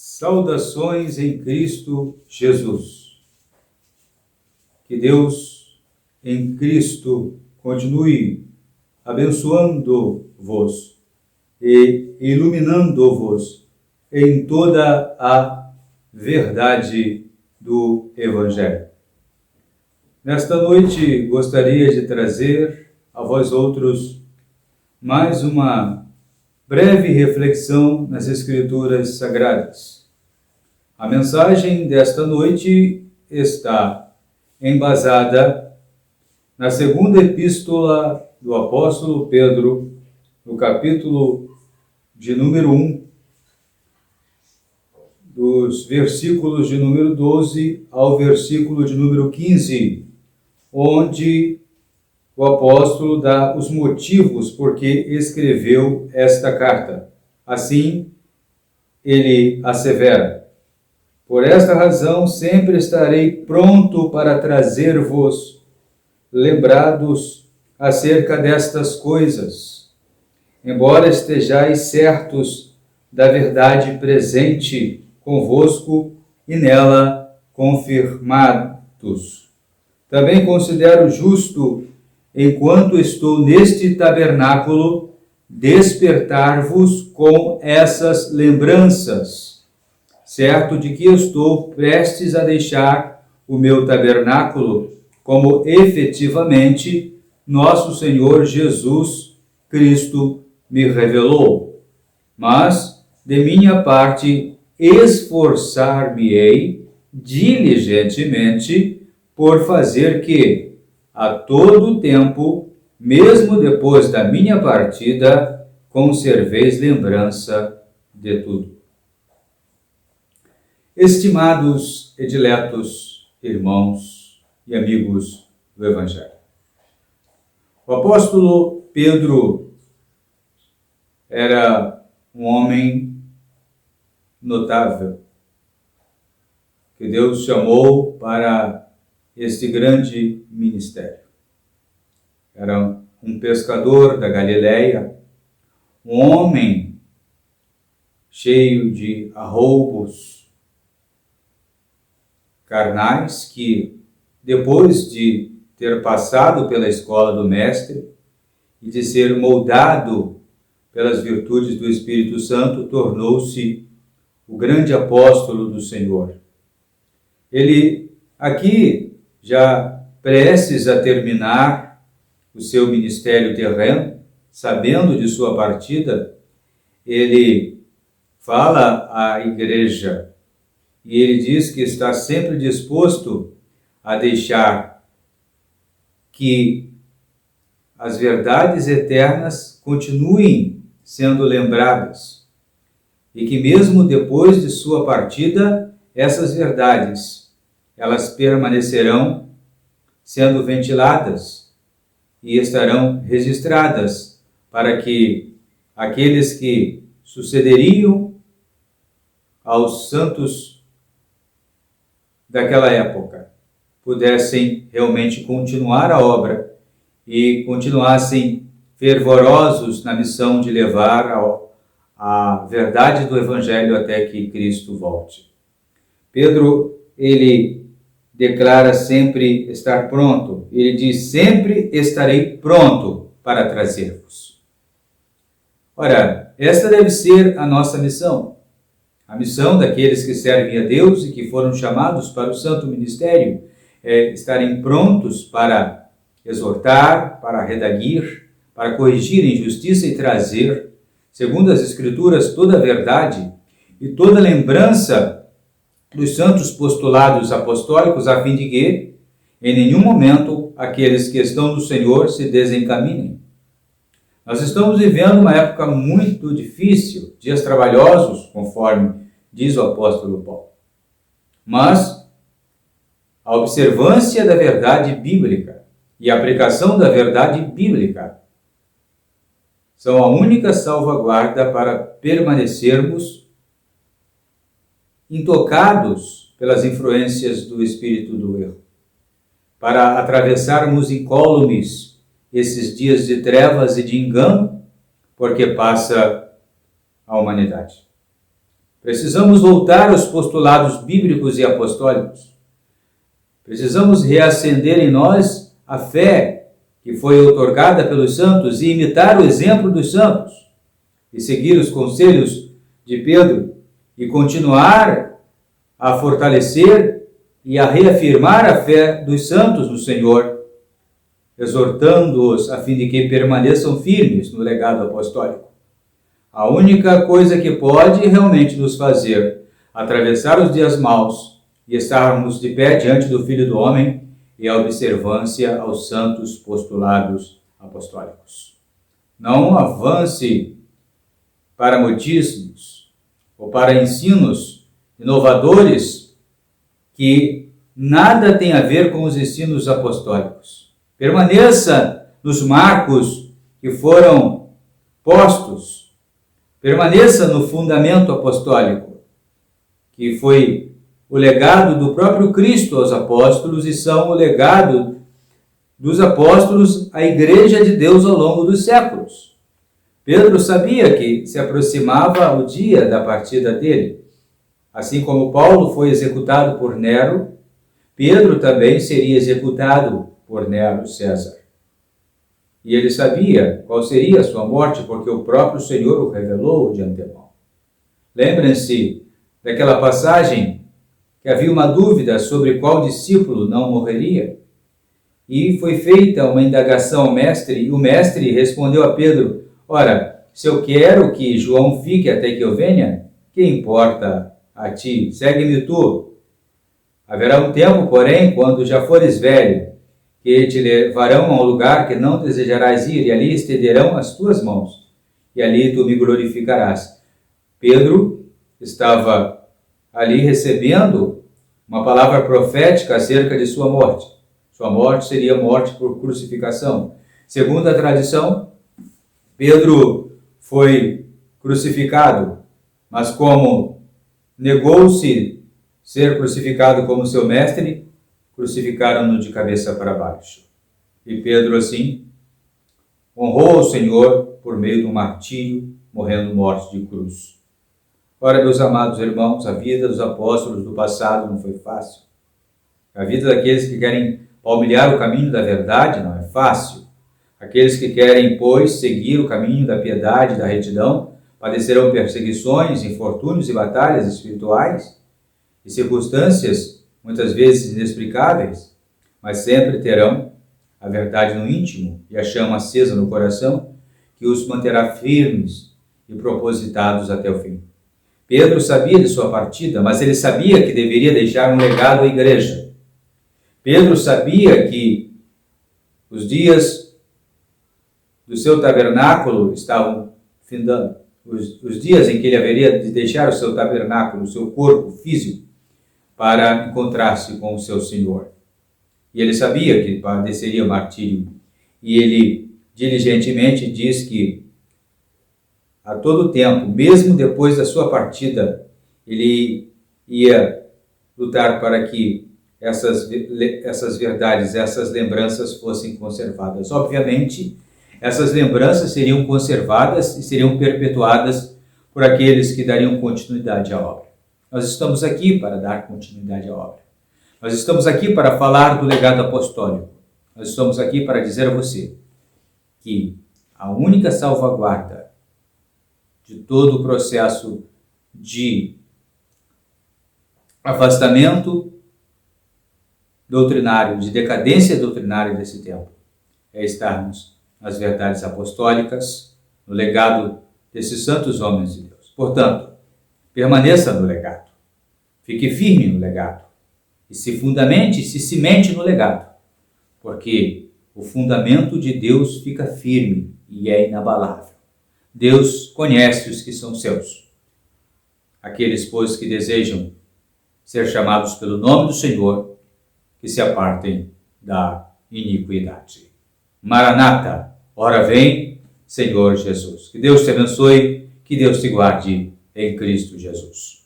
Saudações em Cristo Jesus. Que Deus em Cristo continue abençoando-vos e iluminando-vos em toda a verdade do Evangelho. Nesta noite gostaria de trazer a vós outros mais uma breve reflexão nas Escrituras Sagradas. A mensagem desta noite está embasada na segunda epístola do apóstolo Pedro, no capítulo de número 1, dos versículos de número 12 ao versículo de número 15, onde o apóstolo dá os motivos por que escreveu esta carta. Assim, ele assevera: por esta razão sempre estarei pronto para trazer-vos lembrados acerca destas coisas, embora estejais certos da verdade presente convosco e nela confirmados. Também considero justo, enquanto estou neste tabernáculo, despertar-vos com essas lembranças, certo de que estou prestes a deixar o meu tabernáculo, como efetivamente nosso Senhor Jesus Cristo me revelou. Mas, de minha parte, esforçar-me-ei diligentemente por fazer que, a todo tempo, mesmo depois da minha partida, conserveis lembrança de tudo. Estimados e diletos irmãos e amigos do Evangelho, o apóstolo Pedro era um homem notável, que Deus chamou para este grande ministério. Era um pescador da Galileia, um homem cheio de arroubos carnais que, depois de ter passado pela escola do Mestre e de ser moldado pelas virtudes do Espírito Santo, tornou-se o grande apóstolo do Senhor. Ele, aqui, já prestes a terminar o seu ministério terreno, sabendo de sua partida, ele fala à igreja e ele diz que está sempre disposto a deixar que as verdades eternas continuem sendo lembradas e que mesmo depois de sua partida, essas verdades elas permanecerão sendo ventiladas e estarão registradas para que aqueles que sucederiam aos santos daquela época pudessem realmente continuar a obra e continuassem fervorosos na missão de levar a verdade do Evangelho até que Cristo volte. Pedro, ele declara sempre estar pronto. Ele diz: sempre estarei pronto para trazer-vos. Ora, esta deve ser a nossa missão. A missão daqueles que servem a Deus e que foram chamados para o santo ministério é estarem prontos para exortar, para redarguir, para corrigir a injustiça e trazer, segundo as Escrituras, toda a verdade e toda lembrança dos santos postulados apostólicos, a fim de que, em nenhum momento, aqueles que estão no Senhor se desencaminem. Nós estamos vivendo uma época muito difícil, dias trabalhosos, conforme diz o apóstolo Paulo. Mas a observância da verdade bíblica e a aplicação da verdade bíblica são a única salvaguarda para permanecermos intocados pelas influências do espírito do erro, para atravessarmos incólumes esses dias de trevas e de engano, porque passa a humanidade. Precisamos voltar aos postulados bíblicos e apostólicos. Precisamos reacender em nós a fé que foi outorgada pelos santos e imitar o exemplo dos santos e seguir os conselhos de Pedro e continuar a fortalecer e a reafirmar a fé dos santos no Senhor, exortando-os a fim de que permaneçam firmes no legado apostólico. A única coisa que pode realmente nos fazer atravessar os dias maus e estarmos de pé diante do Filho do Homem é a observância aos santos postulados apostólicos. Não avance para modismos ou para ensinos inovadores que nada tem a ver com os ensinos apostólicos. Permaneça nos marcos que foram postos. Permaneça no fundamento apostólico, que foi o legado do próprio Cristo aos apóstolos e são o legado dos apóstolos à Igreja de Deus ao longo dos séculos. Pedro sabia que se aproximava o dia da partida dele. Assim como Paulo foi executado por Nero, Pedro também seria executado por Nero César. E ele sabia qual seria a sua morte, porque o próprio Senhor o revelou de antemão. Lembrem-se daquela passagem que havia uma dúvida sobre qual discípulo não morreria. E foi feita uma indagação ao mestre, e o mestre respondeu a Pedro: ora, se eu quero que João fique até que eu venha, que importa a ti? Segue-me tu. Haverá um tempo, porém, quando já fores velho, que te levarão a um lugar que não desejarás ir, e ali estenderão as tuas mãos, e ali tu me glorificarás. Pedro estava ali recebendo uma palavra profética acerca de sua morte. Sua morte seria morte por crucificação. Segundo a tradição, Pedro foi crucificado, mas como negou-se ser crucificado como seu mestre, crucificaram-no de cabeça para baixo. E Pedro, assim, honrou o Senhor por meio do martírio, morrendo morte de cruz. Ora, meus amados irmãos, a vida dos apóstolos do passado não foi fácil. A vida daqueles que querem palmilhar o caminho da verdade não é fácil. Aqueles que querem, pois, seguir o caminho da piedade e da retidão, padecerão perseguições, infortúnios e batalhas espirituais e circunstâncias muitas vezes inexplicáveis, mas sempre terão a verdade no íntimo e a chama acesa no coração que os manterá firmes e propositados até o fim. Pedro sabia de sua partida, mas ele sabia que deveria deixar um legado à igreja. Pedro sabia que os dias do seu tabernáculo estavam findando. Os dias em que ele haveria de deixar o seu tabernáculo, o seu corpo físico, para encontrar-se com o seu Senhor. E ele sabia que padeceria martírio. E ele diligentemente diz que a todo tempo, mesmo depois da sua partida, ele ia lutar para que essas verdades, essas lembranças fossem conservadas. Obviamente, essas lembranças seriam conservadas e seriam perpetuadas por aqueles que dariam continuidade à obra. Nós estamos aqui para dar continuidade à obra. Nós estamos aqui para falar do legado apostólico. Nós estamos aqui para dizer a você que a única salvaguarda de todo o processo de afastamento doutrinário, de decadência doutrinária desse tempo, é estarmos nas verdades apostólicas, no legado desses santos homens de Deus. Portanto, permaneça no legado, fique firme no legado e se fundamente, se cimente no legado, porque o fundamento de Deus fica firme e é inabalável. Deus conhece os que são seus. Aqueles, pois, que desejam ser chamados pelo nome do Senhor, que se apartem da iniquidade. Maranata, ora vem, Senhor Jesus. Que Deus te abençoe, que Deus te guarde em Cristo Jesus.